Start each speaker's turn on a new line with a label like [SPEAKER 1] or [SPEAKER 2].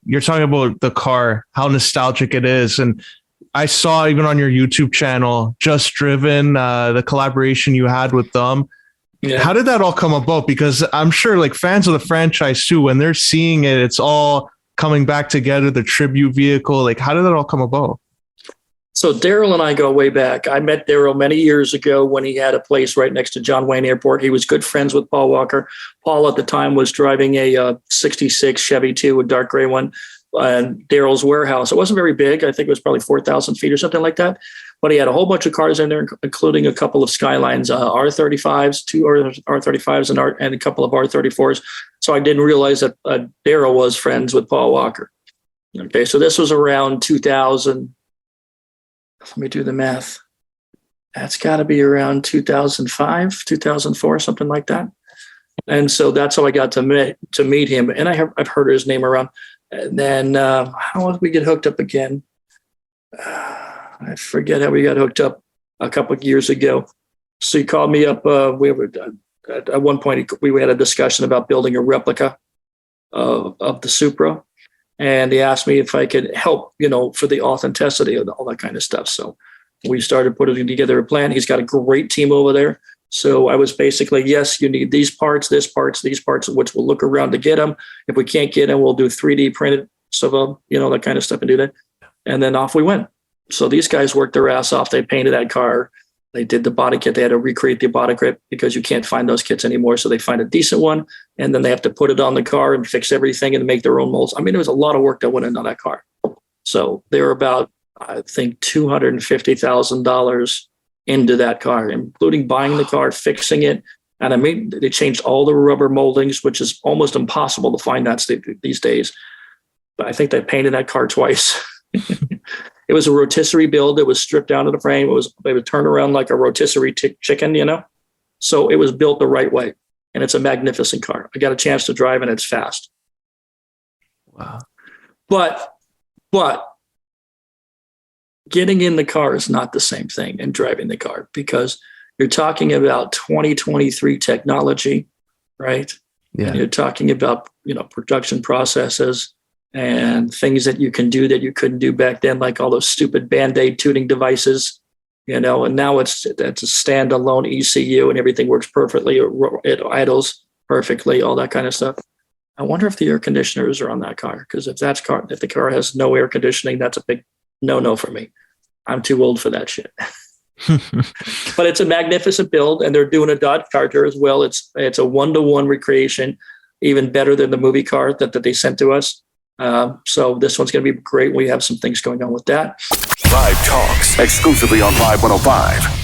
[SPEAKER 1] you're talking about the car, how nostalgic it is. And I saw even on your YouTube channel, Just Driven, the collaboration you had with them. Yeah. How did that all come about? Because I'm sure like fans of the franchise too, when they're seeing it, it's all coming back together, the tribute vehicle. Like, how did that all come about?
[SPEAKER 2] So Daryl and I go way back. I met Daryl many years ago when he had a place right next to John Wayne Airport. He was good friends with Paul Walker. Paul at the time was driving a 66 Chevy 2, a dark gray one, and Daryl's warehouse. It wasn't very big. I think it was probably 4,000 feet or something like that. But he had a whole bunch of cars in there, including a couple of Skylines, R35s, two R35s, and a couple of R34s. So I didn't realize that Daryl was friends with Paul Walker. Okay, so this was around 2000. Let me do the math. That's got to be around 2005, 2004, something like that. And so that's how I got to meet him. And I've heard his name around. And then how did we get hooked up again? I forget how we got hooked up a couple of years ago. So he called me up. At one point, we had a discussion about building a replica of the Supra. And he asked me if I could help, for the authenticity of all that kind of stuff. So we started putting together a plan. He's got a great team over there. So I was basically, yes, you need these parts, these parts, which we'll look around to get them. If we can't get them, we'll do 3D printed, so that kind of stuff and do that. And then off we went. So these guys worked their ass off. They painted that car. They did the body kit. They had to recreate the body kit because you can't find those kits anymore. So they find a decent one, and then they have to put it on the car and fix everything and make their own molds. I mean, there was a lot of work that went into that car. So they were about, I think, $250,000 into that car, including buying the car, fixing it. And I mean, they changed all the rubber moldings, which is almost impossible to find that these days. But I think they painted that car twice. It was a rotisserie build. It was stripped down to the frame. They would turn around like a rotisserie chicken, So it was built the right way. And it's a magnificent car. I got a chance to drive, and it's fast.
[SPEAKER 1] Wow.
[SPEAKER 2] But getting in the car is not the same thing and driving the car, because you're talking about 2023 technology, right?
[SPEAKER 1] Yeah.
[SPEAKER 2] And you're talking about, production processes and things that you can do that you couldn't do back then, like all those stupid Band-Aid tuning devices, and now it's a standalone ECU and everything works perfectly. It idles perfectly, all that kind of stuff. I wonder if the air conditioners are on that car, because if the car has no air conditioning, that's a big no for me. I'm too old for that shit. But it's a magnificent build, and they're doing a Dodge Charger as well. It's a 1-to-1 recreation, even better than the movie car that they sent to us. So this one's going to be great. We have some things going on with that.
[SPEAKER 3] Vibe Talks, exclusively on Vibe 105.